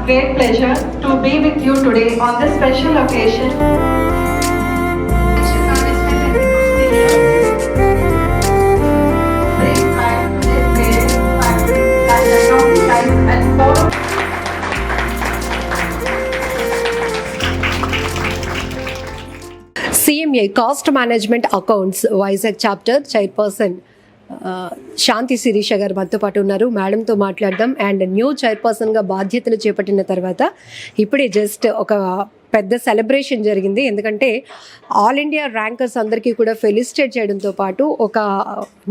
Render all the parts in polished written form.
great pleasure to be with you today on this special occasion. CMA cost management accounts Vizag chapter chairperson Shanti Sirisha గారు మనతో పాటు ఉన్నారు. మేడంతో మాట్లాడదాం. అండ్ న్యూ చైర్పర్సన్గా బాధ్యతలు చేపట్టిన తర్వాత ఇప్పుడే జస్ట్ ఒక పెద్ద సెలబ్రేషన్ జరిగింది. ఎందుకంటే ఆల్ ఇండియా ర్యాంకర్స్ అందరికీ కూడా ఫెలిసిటేట్ చేయడంతో పాటు ఒక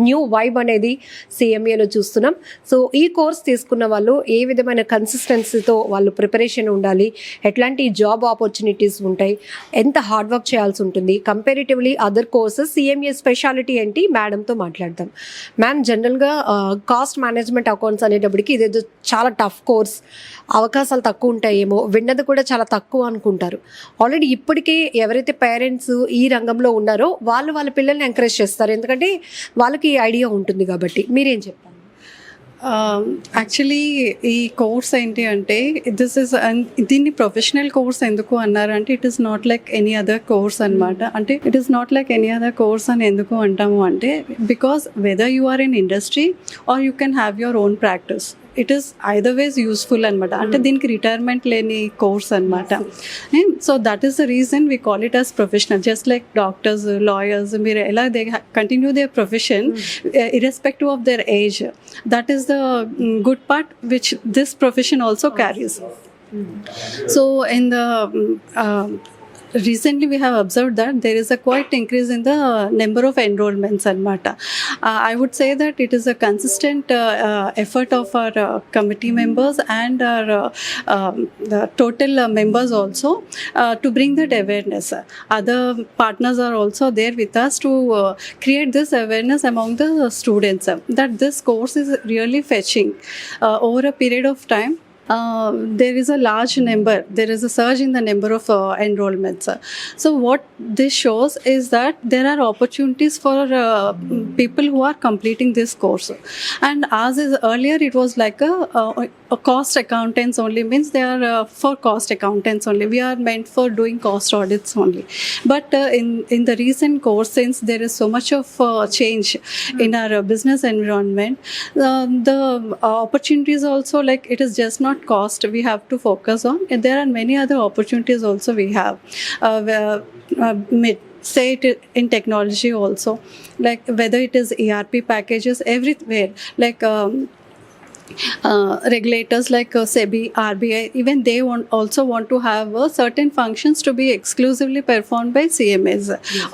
న్యూ వైబ్ అనేది సిఎంఏలో చూస్తున్నాం. సో ఈ కోర్స్ తీసుకున్న వాళ్ళు ఏ విధమైన కన్సిస్టెన్సీతో వాళ్ళు ప్రిపరేషన్ ఉండాలి, ఎట్లాంటి జాబ్ ఆపర్చునిటీస్ ఉంటాయి, ఎంత హార్డ్ వర్క్ చేయాల్సి ఉంటుంది, comparatively other courses CMA speciality ఏంటి, మేడంతో మాట్లాడతాం. మ్యామ్, జనరల్గా కాస్ట్ మేనేజ్మెంట్ అకౌంట్స్ అనేటప్పటికి ఇదేదో చాలా టఫ్ కోర్స్, అవకాశాలు తక్కువ ఉంటాయేమో, విన్నది కూడా చాలా తక్కువ అనుకుంటారు. ఆల్రెడీ ఇప్పటికే ఎవరైతే పేరెంట్స్ ఈ రంగంలో ఉన్నారో వాళ్ళు వాళ్ళ పిల్లల్ని ఎంకరేజ్ చేస్తారు, ఎందుకంటే వాళ్ళకి ఐడియా ఉంటుంది కాబట్టి. మీరేం చెప్తారు? యాక్చువల్లీ ఈ కోర్స్ ఏంటి అంటే దీన్ని ప్రొఫెషనల్ కోర్స్ ఎందుకు అన్నారంటే it is not like any other course అనమాట. అంటే it is not like any other course అని ఎందుకు అంటాము అంటే because whether you are in industry or you can have your own practice, it is either ways useful అనమాట. అంటే దీనికి retirement లేని కోర్స్ అనమాట. So that is the reason we call it as professional. Just like doctors, lawyers, మీరు ఎలా they continue their profession irrespective of their age. That is the good part which this profession also carries. So in the recently we have observed that there is a quite increase in the number of enrollments anamata. I would say that it is a consistent effort of our committee members and our the total members also to bring that awareness. Other partners are also there with us to create this awareness among the students that this course is really fetching over a period of time. There is a large number, there is a surge in the number of enrollments. So what this shows is that there are opportunities for people who are completing this course. And as is earlier, it was like a cost accountants only, means they are for cost accountants only. We are meant for doing cost audits only. But in the recent course, since there is so much of change in our business environment, the opportunities also, like it is just not cost we have to focus on. There are many other opportunities also we have. Say it in technology also, like whether it is ERP packages everywhere, like regulators like SEBI, RBI, even they also want to have certain functions to be exclusively performed by CMAs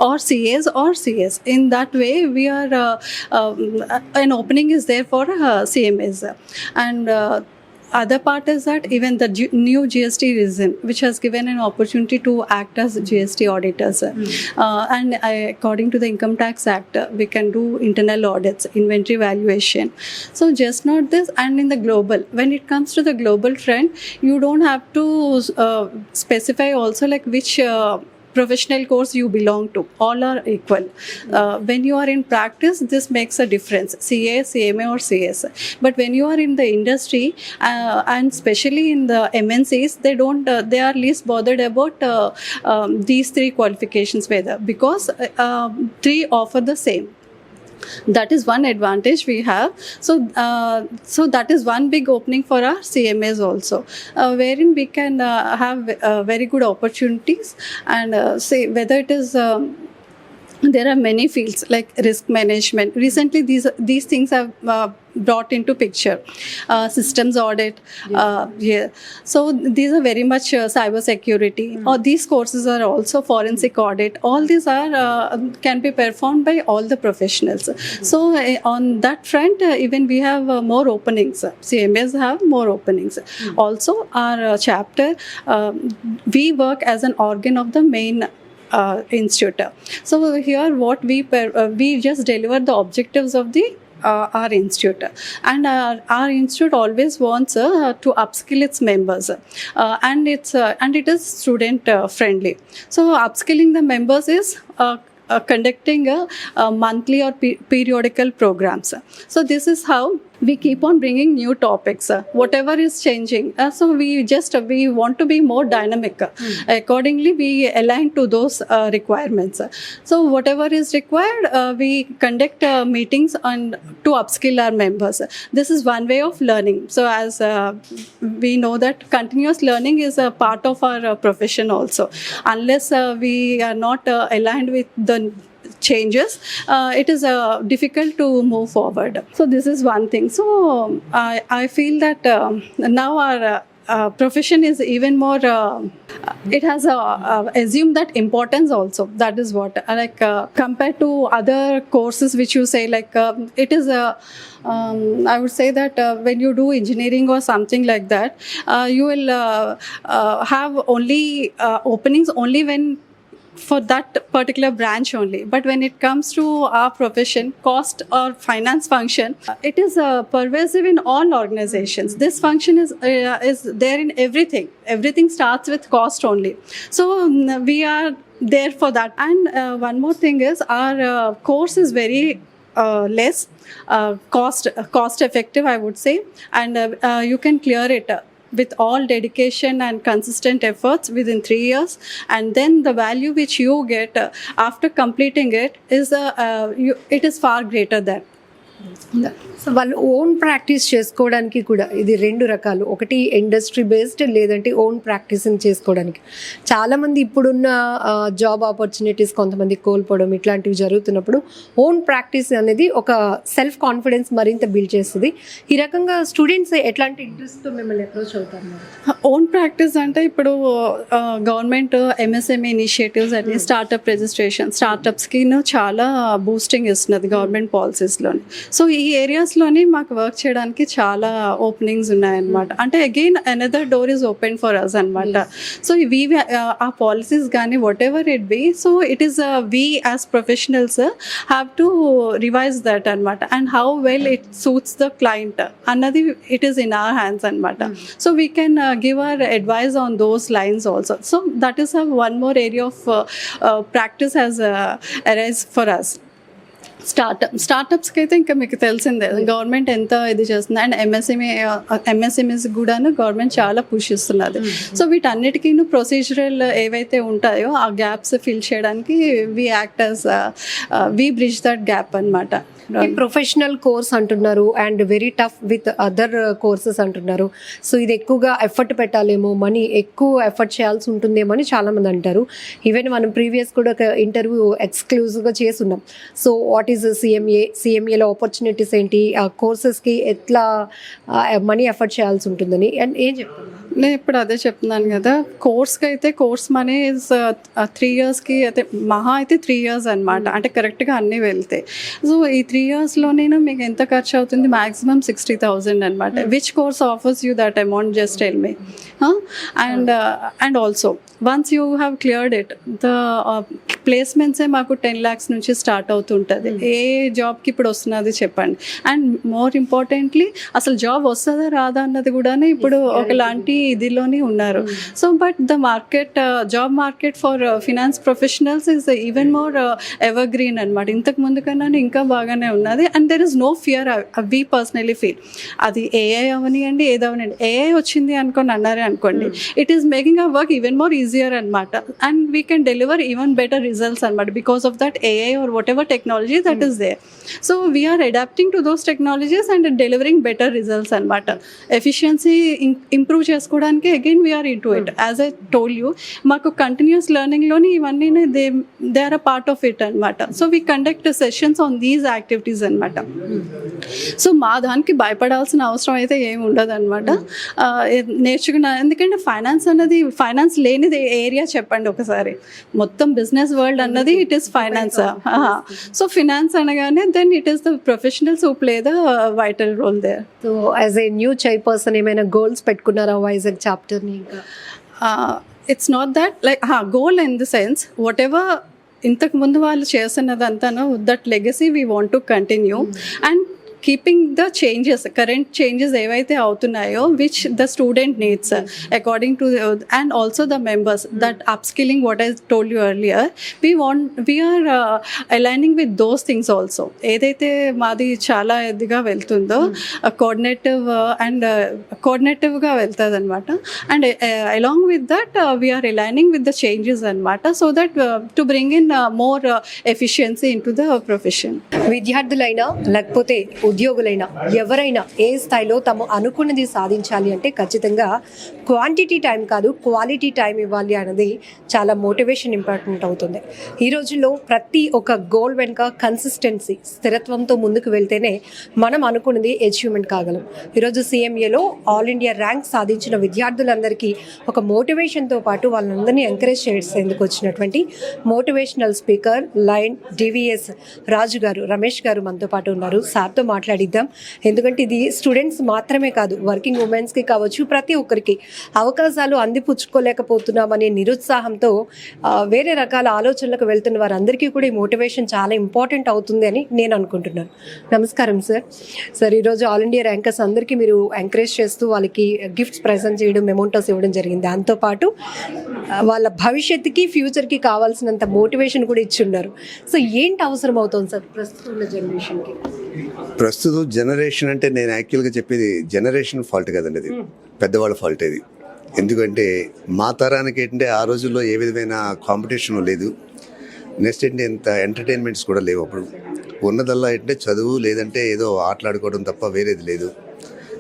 or CAs or CS. In that way, we are an opening is there for CMAs. And other part is that even the new GST regime, which has given an opportunity to act as GST auditors. And according to the Income Tax Act, we can do internal audits, inventory valuation. So just not this, and in the global, when it comes to the global trend, you don't have to specify also like which professional course you belong to. All are equal. When you are in practice, this makes a difference, CA, CMA or CS. But when you are in the industry and especially in the MNCs, they are least bothered about these three qualifications whether, because three offer the same. That is one advantage we have. So that is one big opening for our CMAs also, wherein we can have very good opportunities. And say whether it is there are many fields like risk management. Recently these things have brought into picture, systems audit, yeah. So these are very much cyber security, or these courses are also forensic audit. All these are can be performed by all the professionals. So on that front, even we have more openings. CMAs have more openings. Also our chapter, we work as an organ of the main institute. So here what we just deliver the objectives of the our institute, and our institute always wants to upskill its members, and it is student friendly. So upskilling the members is conducting a monthly or periodical programs. So this is how we keep on bringing new topics, whatever is changing. So we want to be more dynamic. Accordingly, we align to those requirements. So whatever is required, we conduct meetings and to upskill our members. This is one way of learning. So as we know that continuous learning is a part of our profession also. Unless we are not aligned with the changes, it is difficult to move forward. So this is one thing. So I feel that now our profession is even more it has assumed that importance also. That is what compared to other courses which you say, it is I would say that when you do engineering or something like that, you will have only openings only when for that particular branch only. But when it comes to our profession, cost or finance function, it is pervasive in all organizations. This function is there in everything. Everything starts with cost only. So we are there for that. And one more thing is our course is very less cost effective, I would say, and you can clear it with all dedication and consistent efforts within 3 years, and then the value which you get after completing it is it is far greater than. So వాళ్ళు own practice చేసుకోవడానికి కూడా ఇది రెండు రకాలు, ఒకటి industry based, లేదంటే own practising చేసుకోవడానికి. చాలామంది ఇప్పుడున్న జాబ్ ఆపర్చునిటీస్ కొంతమంది కోల్పోవడం ఇట్లాంటివి జరుగుతున్నప్పుడు ఓన్ ప్రాక్టీస్ అనేది ఒక సెల్ఫ్ కాన్ఫిడెన్స్ మరింత బిల్డ్ చేస్తుంది. ఈ రకంగా స్టూడెంట్స్ ఎట్లాంటి ఇంట్రెస్ట్తో మిమ్మల్ని అప్రోచ్ అవుతారు? ఓన్ ప్రాక్టీస్ అంటే ఇప్పుడు గవర్నమెంట్ ఎంఎస్ఎంఈ ఇనిషియేటివ్స్ అని స్టార్టప్ రిజిస్ట్రేషన్, స్టార్టప్స్కి చాలా బూస్టింగ్ ఇస్తున్నది గవర్నమెంట్ పాలసీస్లోని. సో ఈ ఏరియాస్లోని మాకు వర్క్ చేయడానికి చాలా ఓపెనింగ్స్ ఉన్నాయన్నమాట. అంటే again another door is open for us అనమాట. సో ఆ పాలసీస్ కానీ whatever it be, so it is we as professionals have to revise that అనమాట. And how well it suits the client అన్నది it is in our hands అనమాట. So we can give our advice on those lines also. So that is one more area of practice has arise for us. స్టార్టప్స్కి అయితే ఇంకా మీకు తెలిసిందే government ఎంత ఇది చేస్తుంది. And MSMEs కూడాను గవర్నమెంట్ చాలా పుష్ ఇస్తున్నది. సో వీటన్నిటికీ ప్రొసీజరల్ ఏవైతే ఉంటాయో ఆ గ్యాప్స్ ఫిల్ చేయడానికి we act as we bridge that gap అనమాట. ప్రొఫెషనల్ కోర్స్ అంటున్నారు and very tough with other courses అంటున్నారు. సో ఇది ఎక్కువగా ఎఫర్ట్ పెట్టాలేమో, మనీ ఎక్కువ ఎఫర్ట్ చేయాల్సి ఉంటుందేమో అని చాలామంది అంటారు. ఈవెన్ మనం ప్రీవియస్ కూడా ఒక ఇంటర్వ్యూ ఎక్స్క్లూజివ్గా చేస్తున్నాం. సో వాట్ ఈజ్ సిఎంఏలో ఆపర్చునిటీస్ ఏంటి, ఆ కోర్సెస్కి ఎట్లా మనీ ఎఫర్ట్ చేయాల్సి ఉంటుందని అండ్ ఏం చెప్తాను? నేను ఇప్పుడు అదే చెప్తున్నాను కదా, కోర్స్కి అయితే కోర్స్ మనీ ఇస్ 3 yearsకి అయితే మహా అయితే 3 years అనమాట. అంటే కరెక్ట్గా అన్నీ వెళ్తాయి. సో ఈ 3 yearsలోనే మీకు ఎంత ఖర్చు అవుతుంది? మ్యాక్సిమం 60,000 అనమాట. Which course offers you that amount? Just tell me. And also once you have cleared it, the ప్లేస్మెంట్సే మాకు 10 lakhs నుంచి స్టార్ట్ అవుతుంటుంది. ఏ జాబ్కి ఇప్పుడు వస్తున్నది చెప్పండి. అండ్ మోర్ ఇంపార్టెంట్లీ అసలు జాబ్ వస్తుందా రాదా అన్నది కూడా ఇప్పుడు ఒకలాంటి ఇదిలోనే ఉన్నారు. So but the market, job market for finance professionals is even more evergreen అనమాట. ఇంతకు ముందు కన్నా ఇంకా బాగానే ఉన్నది. And there is no fear, we personally feel. అది ఏఐ అవనివ్వండి, ఏదవనండి, ఏఐ వచ్చింది అన్నారే అనుకోండి, it is making our work even more easier అనమాట. And we can deliver even better results అనమాట because of that AI are whatever technology that is there. So we're adapting to those technologies and delivering better results అనమాట. Efficiency improve చేసుకోవడానికి again we're into it. As I told you, మాకు continuous లెర్నింగ్లోని ఇవన్నీ they are a part of it అనమాట. So we conduct sessions on these activities అనమాట. So మా దానికి భయపడాల్సిన అవసరం అయితే ఏమి ఉండదు అనమాట. నేర్చుకున్నా, ఎందుకంటే ఫైనాన్స్ అన్నది, ఫైనాన్స్ లేనిది ఏరియా చెప్పండి ఒకసారి. మొత్తం బిజినెస్ వరల్డ్ అన్నది it is finance. So finance అనగానే then it is the professionals who play the vital role there. So as a new chairperson ఏమైనా గోల్స్ పెట్టుకున్నారా వైజాగ్ చాప్టర్ని? ఇంకా it's not that like goal in the sense whatever ఇంతకు ముందు వాళ్ళు చేస్తున్నదంతాను, that legacy we want to continue and keeping the changes, current changes ఏవైతే అవుతున్నాయో which the student needs according to, and also the members, that upskilling what I told you earlier, we are aligning with those things also. ఏదైతే మాది చాలా ఇదిగా వెళ్తుందో కోఆర్డినేటివ్గా వెళ్తుంది అనమాట. And along with that we're aligning with the changes అనమాట, so that to bring in more efficiency into the profession. విద్యార్థులైనా లేకపోతే ఉద్యోగులైనా ఎవరైనా ఏ స్థాయిలో తాము అనుకున్నది సాధించాలి అంటే ఖచ్చితంగా క్వాంటిటీ టైం కాదు, క్వాలిటీ టైం ఇవ్వాలి అన్నది చాలా మోటివేషన్ ఇంపార్టెంట్ అవుతుంది. ఈ రోజుల్లో ప్రతి ఒక్క గోల్ వెనుక కన్సిస్టెన్సీ, స్థిరత్వంతో ముందుకు వెళ్తేనే మనం అనుకున్నది అచీవ్మెంట్ కాగలం. ఈరోజు CMAలో ఆల్ ఇండియా ర్యాంక్ సాధించిన విద్యార్థులందరికీ ఒక మోటివేషన్తో పాటు వాళ్ళందరినీ ఎంకరేజ్ చేసేందుకు వచ్చినటువంటి మోటివేషనల్ స్పీకర్ లయన్ DVS రాజు గారు, రమేష్ గారు మనతో పాటు ఉన్నారు. సార్తో మాట్లాడిద్దాం. ఎందుకంటే ఇది స్టూడెంట్స్ మాత్రమే కాదు, వర్కింగ్ ఉమెన్స్కి కావచ్చు, ప్రతి ఒక్కరికి అవకాశాలు అందిపుచ్చుకోలేకపోతున్నామనే నిరుత్సాహంతో వేరే రకాల ఆలోచనలకు వెళ్తున్న వారందరికీ కూడా ఈ మోటివేషన్ చాలా ఇంపార్టెంట్ అవుతుంది అని నేను అనుకుంటున్నాను. నమస్కారం సార్. సార్, ఈరోజు ఆల్ ఇండియా ర్యాంకర్స్ అందరికీ మీరు ఎంకరేజ్ చేస్తూ వాళ్ళకి గిఫ్ట్స్ ప్రజెంట్ చేయడం, మెమోంటోస్ ఇవ్వడం జరిగింది. దాంతోపాటు వాళ్ళ భవిష్యత్తుకి, ఫ్యూచర్కి కావాల్సినంత మోటివేషన్ కూడా ఇచ్చున్నారు. సో ఏంటి అవసరం అవుతుంది సార్ ప్రస్తుతం జనరేషన్కి? ప్రస్తుతం జనరేషన్ అంటే నేను యాక్చువల్గా చెప్పేది జనరేషన్ ఫాల్ట్ కదండి, అది పెద్దవాళ్ళ ఫాల్ట్. ఇది ఎందుకంటే మా తరానికి ఏంటంటే ఆ రోజుల్లో ఏ విధమైన కాంపిటీషన్ లేదు. నెక్స్ట్ ఏంటంటే ఇంత ఎంటర్టైన్మెంట్స్ కూడా లేవు. అప్పుడు ఉన్నదల్లా ఏంటంటే చదువు, లేదంటే ఏదో ఆటలాడుకోవడం తప్ప వేరేది లేదు.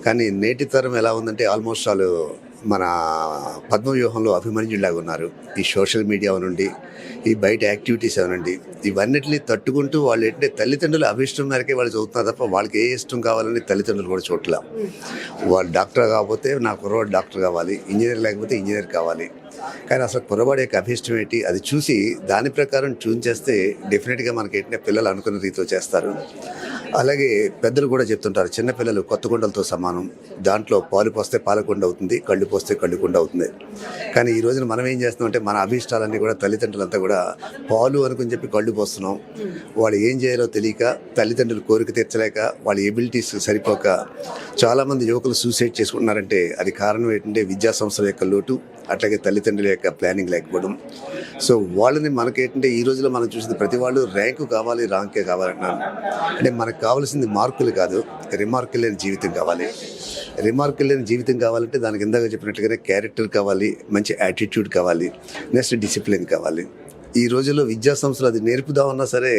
కానీ నేటి తరం ఎలా ఉందంటే ఆల్మోస్ట్ వాళ్ళు మన పద్మవ్యూహంలో అభిమన్యులాగా ఉన్నారు. ఈ సోషల్ మీడియా నుండి, ఈ బయట యాక్టివిటీస్ అవనండి, ఇవన్నిటిని తట్టుకుంటూ వాళ్ళు ఏంటంటే తల్లిదండ్రుల అభిష్టం మేరకే వాళ్ళు చదువుతున్నారు తప్ప వాళ్ళకి ఏ ఇష్టం కావాలని తల్లిదండ్రులు కూడా చూడలే. వాళ్ళు డాక్టర్ కాకపోతే నా కుర్రవాడు డాక్టర్ కావాలి, ఇంజనీర్ లేకపోతే ఇంజనీర్ కావాలి. కానీ అసలు కుర్రవాడి యొక్క అభిష్టం ఏంటి అది చూసి దాని ప్రకారం ట్యూన్ చేస్తే డెఫినెట్గా మనకి ఏంటంటే పిల్లలు అనుకున్న రీతిలో చేస్తారు. అలాగే పెద్దలు కూడా చెప్తుంటారు, చిన్నపిల్లలు కొత్త కుండలతో సమానం, దాంట్లో పాలు పోస్తే పాలకుండ అవుతుంది, కళ్ళు పోస్తే కళ్ళుకుండ అవుతుంది. కానీ ఈ రోజున మనం ఏం చేస్తున్నాం అంటే మన అభిష్టాలన్నీ కూడా తల్లిదండ్రులంతా కూడా పాలు అనుకుని చెప్పి కళ్ళు పోస్తున్నాం. వాళ్ళు ఏం చేయాలో తెలియక, తల్లిదండ్రులు కోరిక తీర్చలేక, వాళ్ళ ఎబిలిటీస్ సరిపోక చాలామంది యువకులు సూసైడ్ చేసుకుంటున్నారంటే అది కారణం ఏంటంటే విద్యా సంస్థల యొక్క లోటు, అట్లాగే తల్లిదండ్రుల యొక్క ప్లానింగ్ లేకపోవడం. సో వాళ్ళని మనకేంటంటే ఈ రోజులో మనం చూసింది ప్రతి వాళ్ళు ర్యాంకు కావాలి, ర్యాంకే కావాలంటున్నారు. అంటే మనకు కావాల్సింది మార్కులు కాదు, రిమార్కులు లేని జీవితం కావాలి. రిమార్కులు లేని జీవితం కావాలంటే దానికి ఇందాక చెప్పినట్లుగానే క్యారెక్టర్ కావాలి, మంచి యాటిట్యూడ్ కావాలి, నెక్స్ట్ డిసిప్లిన్ కావాలి. ఈ రోజుల్లో విద్యా సంస్థలు అది నేర్పుదామన్నా సరే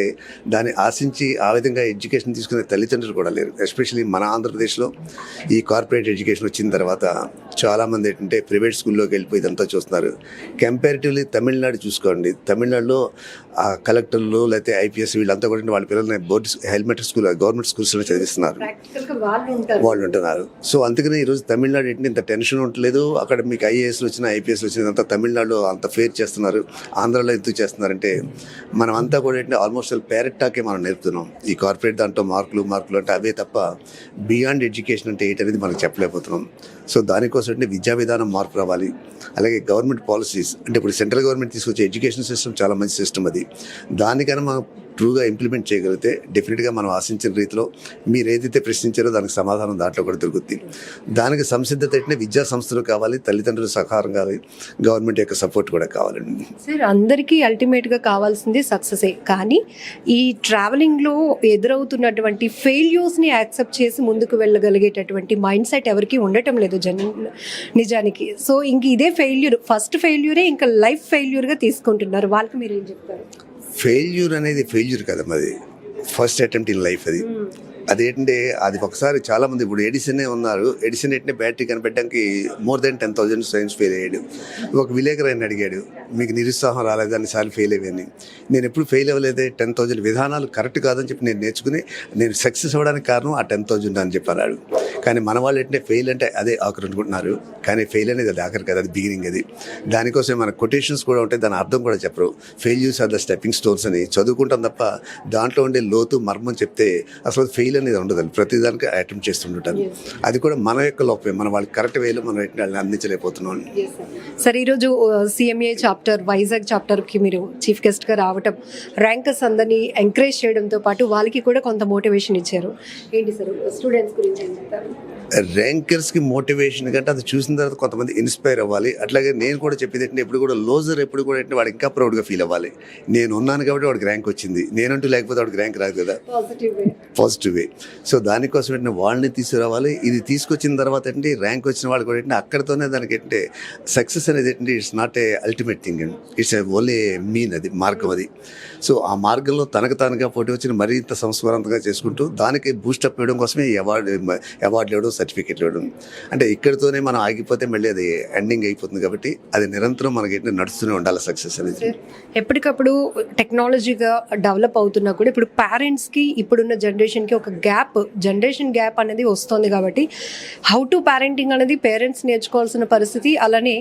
దాన్ని ఆశించి ఆ విధంగా ఎడ్యుకేషన్ తీసుకునే తల్లిదండ్రులు కూడా లేరు. ఎస్పెషల్లీ మన ఆంధ్రప్రదేశ్లో ఈ కార్పొరేట్ ఎడ్యుకేషన్ వచ్చిన తర్వాత చాలామంది ఏంటంటే ప్రైవేట్ స్కూల్లోకి వెళ్ళిపోయి ఇదంతా చూస్తున్నారు. కంపారిటివ్లీ తమిళనాడు చూసుకోండి, తమిళనాడులో ఆ కలెక్టర్లు లేకపోతే IPS వీళ్ళంతా కూడా వాళ్ళ పిల్లల్ని బోర్డు ఎలిమెంటరీ స్కూల్, గవర్నమెంట్ స్కూల్స్లో చదివిస్తున్నారు, వాళ్ళు ఉంటున్నారు. సో అందుకనే ఈరోజు తమిళనాడు ఏంటంటే ఇంత టెన్షన్ ఉండలేదు. అక్కడ మీకు IASలు వచ్చినా IPSలు వచ్చినా అంతా తమిళనాడులో అంత ఫేర్ చేస్తున్నారు. ఆంధ్రాలో ఎందుకు చేస్తున్నారంటే మనం అంతా కూడా ఏంటంటే ఆల్మోస్ట్ పేరెట్ టాకే మనం నేర్పుతున్నాం. ఈ కార్పొరేట్ దాంట్లో మార్కులు అంటే అవే తప్ప బియాండ్ ఎడ్యుకేషన్ అంటే ఏంటనేది మనకు చెప్పలేకపోతున్నాం. సో దానికోసం అంటే విద్యా విధానం మార్పు రావాలి. అలాగే గవర్నమెంట్ పాలసీస్ అంటే ఇప్పుడు సెంట్రల్ గవర్నమెంట్ తీసుకొచ్చే ఎడ్యుకేషన్ సిస్టమ్ చాలా మంచి సిస్టమ్. అది దానికన్నా మనం ట్రూగా ఇంప్లిమెంట్ చేయగలిగితే డెఫినెట్గా మనం ఆశించిన రీతిలో మీరు ఏదైతే ప్రశ్నించారో దానికి సమాధానం దాంట్లో కూడా దొరుకుతుంది. దానికి సంసిద్ధత అంటే విద్యా సంస్థలు కావాలి, తల్లిదండ్రుల సహకారం కావాలి, గవర్నమెంట్ యొక్క సపోర్ట్ కూడా కావాలండి. సార్, అందరికీ అల్టిమేట్గా కావాల్సింది సక్సెసే. కానీ ఈ ట్రావెలింగ్లో ఎదురవుతున్నటువంటి ఫెయిల్యూర్స్ని యాక్సెప్ట్ చేసి ముందుకు వెళ్ళగలిగేటటువంటి మైండ్ సెట్ ఎవరికి ఉండటం లేదు నిజానికి. సో ఇంక ఇదే ఫెయిల్యూర్, ఫస్ట్ ఫెయిల్యూరే ఇంకా లైఫ్ ఫెయిల్యూర్గా తీసుకుంటున్నారు. వాళ్ళకి మీరు ఏం చెప్తారు? ఫెయిల్యూర్ అనేది ఫెయిల్యూర్ కదమ్మా, అది ఫస్ట్ అటెంప్ట్ ఇన్ లైఫ్. అదేంటంటే అది ఒకసారి చాలామంది ఇప్పుడు ఎడిసనే ఉన్నారు. ఎడిసన్ ఏంటంటే బ్యాటరీ కనిపెట్టడానికి మోర్ దెన్ 10,000 సైన్స్ ఫెయిల్ అయ్యాడు. ఒక విలేకరు ఆయన అడిగాడు, మీకు నిరుత్సాహం రాలేదు అన్నిసార్లు ఫెయిల్ అయ్యాని. నేను ఎప్పుడు ఫెయిల్ అవ్వలేదే, 10,000 విధానాలు కరెక్ట్ కాదని చెప్పి నేను నేర్చుకుని నేను సక్సెస్ అవ్వడానికి కారణం ఆ 10,000 అని చెప్పన్నాడు. కానీ మన వాళ్ళు ఏంటంటే ఫెయిల్ అంటే అదే ఆఖరు అనుకుంటున్నారు. కానీ ఫెయిల్ అనేది అది ఆఖరు కదా, అది బిగినింగ్. అది దానికోసం మన కొటేషన్స్ కూడా ఉంటాయి, దాని అర్థం కూడా చెప్పరు. Failures are the stepping stones అని చదువుకుంటాం తప్ప దాంట్లో ఉండే లోతు మర్మం చెప్తే అసలు ఫెయిల్ ఫెయిల్ అనేది ఉండదు, ప్రతిదానికి అటెంప్ట్ చేస్తుంటాను. అది కూడా మన యొక్క లోపే, మన వాళ్ళకి కరెక్ట్ వేలో మనం వాళ్ళని అందించలేకపోతున్నాం. సార్ ఈరోజు సిఎంఏ చాప్టర్ వైజాగ్ చాప్టర్కి మీరు చీఫ్ గెస్ట్గా రావటం, ర్యాంకర్స్ అందరినీ ఎంకరేజ్ చేయడంతో పాటు వాళ్ళకి కూడా కొంత మోటివేషన్ ఇచ్చారు. ఏంటి సార్ స్టూడెంట్స్ గురించి ఏం చెప్తారు? ర్యాంకర్స్కి మోటివేషన్ కంటే అది చూసిన తర్వాత కొంతమంది ఇన్స్పైర్ అవ్వాలి. అట్లాగే నేను కూడా చెప్పేది ఏంటంటే ఎప్పుడు కూడా లోజర్ ఎప్పుడు కూడా అంటే వాడు ఇంకా ప్రౌడ్గా ఫీల్ అవ్వాలి. నేను ఉన్నాను కాబట్టి వాడికి ర్యాంక్ వచ్చింది, నేనంటూ లేకపోతే వాడికి ర్యాంక్ రాదు కదా, పాజిటివ్ వే. సో దానికోసం ఏంటంటే వాళ్ళని తీసుకురావాలి. ఇది తీసుకొచ్చిన తర్వాత ఏంటి ర్యాంక్ వచ్చిన వాళ్ళు కూడా ఏంటంటే అక్కడితోనే దానికి ఏంటంటే సక్సెస్ అనేది ఏంటంటే it's not a ultimate thing అండి, ఇట్స్ ఓన్లీ మీన్, అది మార్గం అది. సో ఆ మార్గంలో తనకు తానుగా పోటీ వచ్చిన మరింత సంస్కారంగా చేసుకుంటూ దానికి బూస్టప్ ఇవ్వడం కోసమే ఈ అవార్డులు ఇవ్వడం, సర్టిఫికెట్లు ఇవ్వడం. అంటే ఇక్కడితోనే మనం ఆగిపోతే మళ్ళీ అది ఎండింగ్ అయిపోతుంది కాబట్టి అది నిరంతరం మనకి ఏంటంటే నడుస్తూనే ఉండాలి సక్సెస్ అనేది. ఎప్పటికప్పుడు టెక్నాలజీగా డెవలప్ అవుతున్నా కూడా ఇప్పుడు పేరెంట్స్కి ఇప్పుడున్న జనరేషన్కి ఒక జనరేషన్ గ్యాప్ అనేది వస్తుంది కాబట్టి హౌ టు పేరెంటింగ్ అనేది పేరెంట్స్ నేర్చుకోవాల్సిన పరిస్థితి. అలానే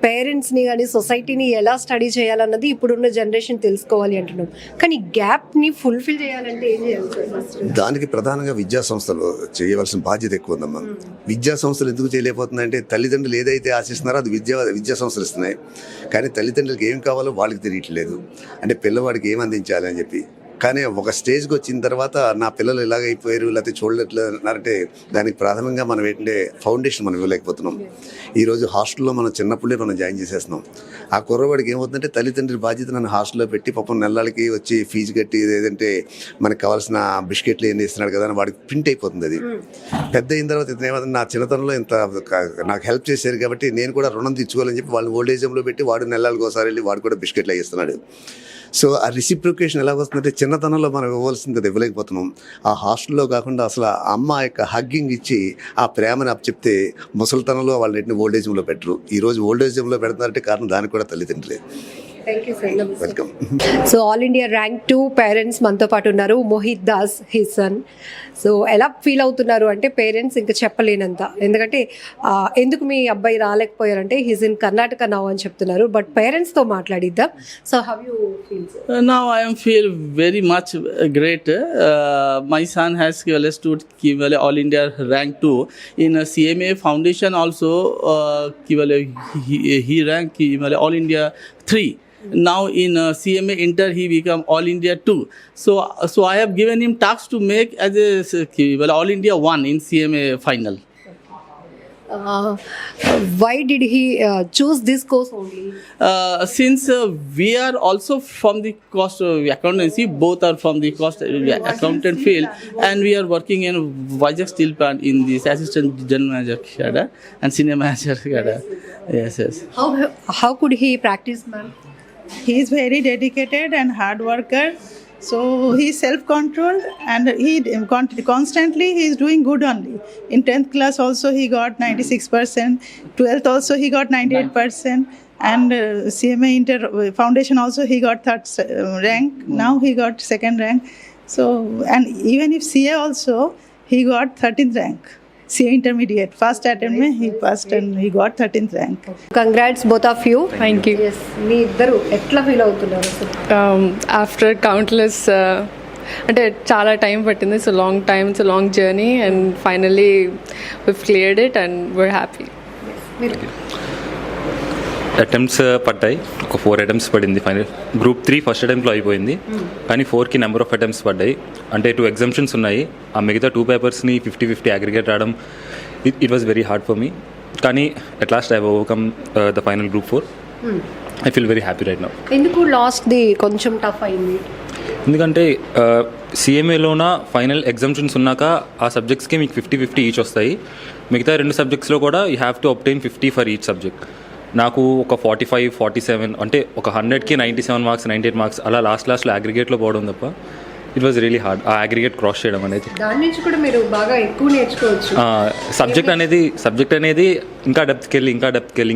పేరెంట్స్ని కానీ సొసైటీని ఎలా స్టడీ చేయాలన్నది ఇప్పుడున్న జనరేషన్ తెలుసుకోవాలి అంటున్నాం. కానీ గ్యాప్ని ఫుల్ఫిల్ చేయాలంటే ఏం చేయాలి సార్? ఫస్ట్ దానికి ప్రధానంగా విద్యా సంస్థలు చేయవలసిన బాధ్యత ఎక్కువ ఉందమ్మా. విద్యా సంస్థలు ఎందుకు చేయలేకపోతున్నాయంటే తల్లిదండ్రులు ఏదైతే ఆశిస్తున్నారో అది విద్యా సంస్థలు ఇస్తున్నాయి, కానీ తల్లిదండ్రులకు ఏం కావాలో వాళ్ళకి తెలియట్లేదు. అంటే పిల్లవాడికి ఏం అందించాలి అని చెప్పి. కానీ ఒక స్టేజ్కి వచ్చిన తర్వాత నా పిల్లలు ఇలాగైపోయారు లేకపోతే చూడలేట్లేదంటే దానికి ప్రాథమికంగా మనం ఏంటంటే ఫౌండేషన్ మనం ఇవ్వలేకపోతున్నాం. ఈరోజు హాస్టల్లో మనం చిన్నప్పుడే మనం జాయిన్ చేసేస్తున్నాం. ఆ కుర్రవాడికి ఏమవుతుందంటే తల్లిదండ్రుల బాధ్యత నన్ను హాస్టల్లో పెట్టి పాపం నెలలకి వచ్చి ఫీజు కట్టి ఏదంటే మనకు కావాల్సిన బిస్కెట్లు ఏం ఇస్తున్నాడు కదా అని వాడికి ప్రింట్ అయిపోతుంది. అది పెద్ద అయిన తర్వాత ఇతను ఏమవుతుంది, నా చిన్నతనంలో ఇంత నాకు హెల్ప్ చేశారు కాబట్టి నేను కూడా రుణం తీర్చుకోవాలని చెప్పి వాళ్ళని ఓల్డ్ ఏజ్లో పెట్టి వాడు నెలలకు ఒకసారి వెళ్ళి వాడు కూడా బిస్కెట్లు వేస్తున్నాడు. సో ఆ రిసిప్రికేషన్ ఎలా వస్తుందంటే చిన్నతనంలో మనం ఇవ్వాల్సింది అది ఇవ్వలేకపోతున్నాం. ఆ హాస్టల్లో కాకుండా అసలు ఆ అమ్మ యొక్క హగ్గింగ్ ఇచ్చి ఆ ప్రేమని చెప్తే ముసలితనంలో వాళ్ళని ఓల్డేజ్లో పెట్టరు. ఈరోజు ఓల్డేజ్లో పెడుతున్నారంటే కారణం దానికి కూడా తల్లిదండ్రులే. Thank you sir. Welcome. So all India rank 2 parents మనతో పాటు ఉన్నారు. Mohit Das his son. So ఎలా ఫీల్ అవుతున్నారు అంటే పేరెంట్స్ ఇంకా చెప్పలేనంత, ఎందుకంటే ఎందుకు మీ అబ్బాయి రాలేకపోయారంటే హీస్ ఇన్ కర్ణాటక నౌ అని చెప్తున్నారు. బట్ పేరెంట్స్తో మాట్లాడిద్దాం. So how you feel sir? Now I am feel very much great. My son has stood all India rank 2 in CMA Foundation also. He rank all India 3. Now in CMA Inter he become all India 2. So I have given him tasks to make as a all India 1 in CMA final. Why did he choose this course only? Since we are also from the cost accountancy, both are from the cost accountant field, and we are working in Vizag Steel Plant in this assistant general manager cadre and senior manager cadre. Yes. How could he practice, ma'am? He is very dedicated and hard worker. So he is self-controlled and he constantly he is doing good only. In 10th class also he got 96%. 12th also he got 98%. And CMA Inter Foundation also he got third rank. Now he got second rank. So and even if CA also he got 13th rank. CA intermediate first attempt mein he passed and he got 13th rank. Congrats both of you. Thank you. Yes, మీ ఇద్దరు ఎట్లా feel అవుతున్నారు అసలు? After countless అంటే చాలా time పట్టింది. It's long time, it's long journey and finally we've cleared it and we are happy. Attempts పడ్డాయి, ఒక 4 attempts పడింది. ఫైనల్ గ్రూప్ 3 ఫస్ట్ అటెంప్ట్లో అయిపోయింది, కానీ 4కి నెంబర్ ఆఫ్ అటెంప్ట్స్ పడ్డాయి. అంటే 2 ఎగ్జామ్షన్స్ ఉన్నాయి. ఆ మిగతా 2 పేపర్స్ని 50-50 అగ్రిగేట్ రావడం it was very hard for me. కానీ at last I overcome the final group 4. I feel very happy right now. ఎందుకు లాస్ట్ది కొంచెం టఫ్ అయింది? ఎందుకంటే సిఎంఏలోన ఫైనల్ ఎగ్జామ్షన్స్ ఉన్నాక ఆ సబ్జెక్ట్స్కి మీకు 50-50 ఈచ్ వస్తాయి. మిగతా 2 సబ్జెక్ట్స్లో కూడా you have to obtain 50 for each subject. నాకు ఒక 45-47 అంటే ఒక 100కి 97 మార్క్స్ 98 మార్క్స్ అలా లాస్ట్లో అగ్రిగేట్లో పోవడం తప్ప ఇట్ వాజ్ రియలీ హార్డ్ ఆ అగ్రిగేట్ క్రాస్ చేయడం అనేది. దాని నుంచి కూడా మీరు బాగా ఎక్కువ నేర్చుకోవచ్చు. సబ్జెక్ట్ అనేది ఇంకా డెప్త్కి వెళ్ళి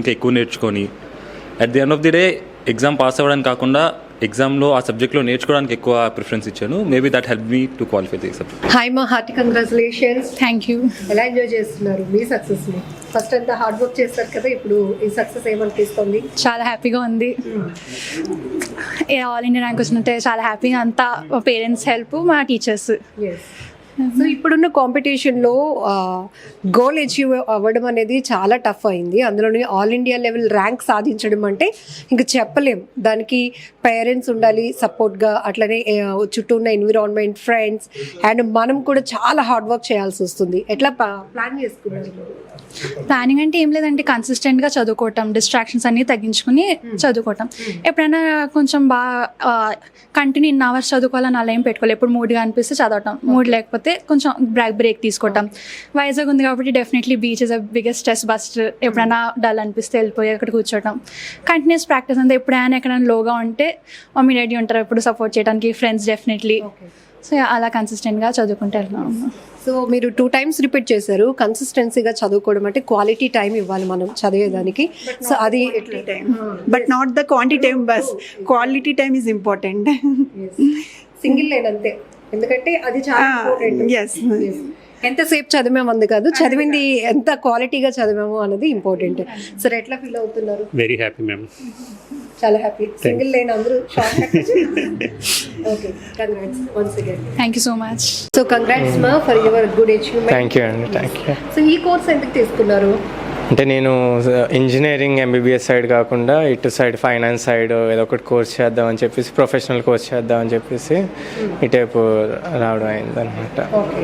ఇంకా ఎక్కువ నేర్చుకొని at the end of the day exam pass అవ్వడానికి కాకుండా ఎగ్జామ్లో ఆ సబ్జెక్ట్లో నేర్చుకోవడానికి ఎక్కువ ప్రిఫరెన్స్ ఇచ్చాను. Maybe that help me to qualify the subject. Hi మా హార్టీ కంగ్రాచులేషన్స్. Thank you. ఎలా ఎంజాయ్ చేస్తున్నారు మీ సక్సెస్ని? ఫస్ట్ అంతా హార్డ్ వర్క్ చేస్తారు కదా, ఇప్పుడు ఈ సక్సెస్ ఏమనిపిస్తుంది? చాలా హ్యాపీగా ఉంది. ఆల్ ఇండియా ర్యాంక్ వచ్చినట్టే చాలా హ్యాపీగా. అంతా మా పేరెంట్స్ హెల్ప్, మా టీచర్స్. సో ఇప్పుడున్న కాంపిటీషన్లో గోల్ అచీవ్ అవ్వడం అనేది చాలా టఫ్ అయింది. అందులోని ఆల్ ఇండియా లెవెల్ ర్యాంక్ సాధించడం అంటే ఇంకా చెప్పలేం. దానికి పేరెంట్స్ ఉండాలి సపోర్ట్గా, అట్లనే చుట్టూ ఉన్న ఎన్విరాన్మెంట్, ఫ్రెండ్స్, అండ్ మనం కూడా చాలా హార్డ్ వర్క్ చేయాల్సి వస్తుంది. ఎట్లా ప్లాన్ చేసుకున్నారు? ప్లానింగ్ అంటే ఏం లేదంటే కన్సిస్టెంట్గా చదువుకోవటం, డిస్ట్రాక్షన్స్ అన్నీ తగ్గించుకుని చదువుకోవటం. ఎప్పుడైనా కొంచెం బాగా కంటిన్యూ ఇన్ అవర్స్ చదువుకోవాలని అలా ఏం పెట్టుకోవాలి. ఎప్పుడు మూడ్గా అనిపిస్తే చదవటం, మూడ్ లేకపోతే కొంచెం బ్రేక్ తీసుకోవటం. వైజాగ్ ఉంది కాబట్టి definitely beach is a biggest stress buster. ఎప్పుడైనా డల్ అనిపిస్తే వెళ్ళిపోయి అక్కడ కూర్చోవటం, కంటిన్యూస్ ప్రాక్టీస్ అంతే. ఎప్పుడైనా ఎక్కడైనా లోగా ఉంటే మమ్మీ డాడీ ఉంటారు ఎప్పుడు సపోర్ట్ చేయడానికి, ఫ్రెండ్స్ డెఫినెట్లీ. సో అలా కన్సిస్టెంట్గా చదువుకుంటూ వెళ్తున్నాం. సో మీరు 2 times రిపీట్ చేశారు. కన్సిస్టెన్సీగా చదువుకోవడం అంటే క్వాలిటీ టైం ఇవ్వాలి మనం చదివేదానికి. సో అది but not the quantity time bus, quality time is important. Single line అంతే, ఎందుకంటే అది చాలా important. Yes. ఎంతసేపు చదివాము అంది కాదు, చదివింది ఎంత క్వాలిటీగా చదివాము అన్నది ఇంపార్టెంట్. సరే, ఎట్లా ఫీల్ అవుతున్నారు? వెరీ హ్యాపీ మ్యామ్, చాలా హ్యాపీ. సింగిల్ లైన్ అందరూ short okay, congrats once again. Thank you so much. So congrats మా for your good achievement. Thank you అండి, థ్యాంక్ యూ. సో ఈ కోర్స్ ఎందుకు తీసుకున్నారు? అంటే నేను ఇంజనీరింగ్ ఎంబీబీఎస్ సైడ్ కాకుండా ఇటు సైడ్ ఫైనాన్స్ సైడ్ ఏదో ఒకటి కోర్స్ చేద్దామని చెప్పేసి, ప్రొఫెషనల్ కోర్స్ చేద్దామని చెప్పేసి ఇటైపు రావడం అయిందనమాట. ఓకే.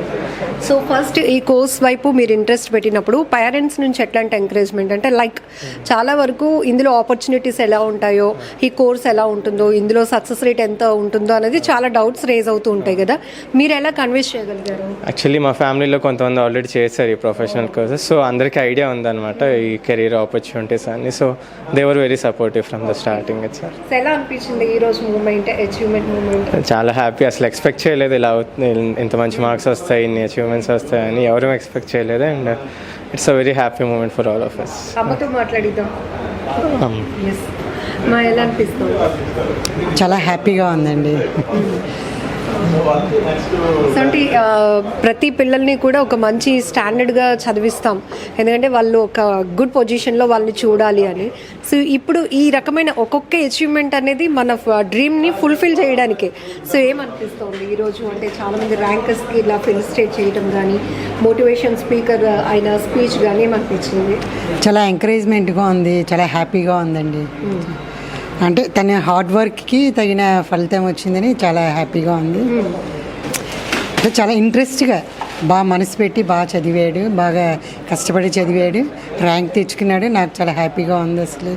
సో ఫస్ట్ ఈ కోర్స్ వైపు మీరు ఇంట్రెస్ట్ పెట్టినప్పుడు పేరెంట్స్ నుంచి ఎట్లాంటి ఎంకరేజ్మెంట్, అంటే లైక్ చాలా వరకు ఇందులో ఆపర్చునిటీస్ ఎలా ఉంటాయో, ఈ కోర్స్ ఎలా ఉంటుందో, ఇందులో సక్సెస్ రేట్ ఎంత ఉంటుందో అనేది చాలా డౌట్స్ రేజ్ అవుతూ ఉంటాయి కదా, మీరు ఎలా కన్విన్స్ చేయగలిగారు? యాక్చువల్లీ మా ఫ్యామిలీలో కొంతమంది ఆల్రెడీ చేశారు ఈ ప్రొఫెషనల్ కోర్సెస్. సో అందరికీ ఐడియా ఉందన్నమాట ఈ కెరీర్ ఆపర్చునిటీస్ అన్ని. So they were very supportive from the starting it sir. ఎలా అనిపించింది ఈ రోజు మూమెంట్, అచీవ్మెంట్ మూమెంట్? చాలా హ్యాపీ. అసలు ఎక్స్పెక్ట్ చేయలేదు ఇలా అవుతుంది, ఇంత మంచి మార్క్స్ వస్తాయి, ఇన్ని అచీవ్మెంట్స్ వస్తాయని ఎవరూ ఎక్స్పెక్ట్ చేయలేదు. And it's a very happy moment for all of us. అమ్మతో మాట్లాడిద్దాం. మా ఎలా అనిపిస్తుంది? చాలా హ్యాపీగా ఉందండి. సో అంటే ప్రతి పిల్లల్ని కూడా ఒక మంచి స్టాండర్డ్గా చదివిస్తాం, ఎందుకంటే వాళ్ళు ఒక గుడ్ పొజిషన్లో వాళ్ళని చూడాలి అని. సో ఇప్పుడు ఈ రకమైన ఒక్కొక్క అచీవ్మెంట్ అనేది మన డ్రీమ్ని ఫుల్ఫిల్ చేయడానికే. సో ఏమనిపిస్తుంది ఈరోజు? అంటే చాలామంది ర్యాంకర్స్కి ఇలా ఫెలిసిటేట్ చేయడం కానీ, మోటివేషన్ స్పీకర్ అయిన స్పీచ్ కానీ ఏమనిపించింది? చాలా ఎంకరేజ్మెంట్గా ఉంది, చాలా హ్యాపీగా ఉందండి. అంటే తన హార్డ్ వర్క్కి తగిన ఫలితం వచ్చిందని చాలా హ్యాపీగా ఉంది. అంటే చాలా ఇంట్రెస్ట్గా బాగా మనసు పెట్టి బాగా చదివాడు, బాగా కష్టపడి చదివాడు, ర్యాంక్ తెచ్చుకున్నాడు. నాకు చాలా హ్యాపీగా ఉంది అసలు.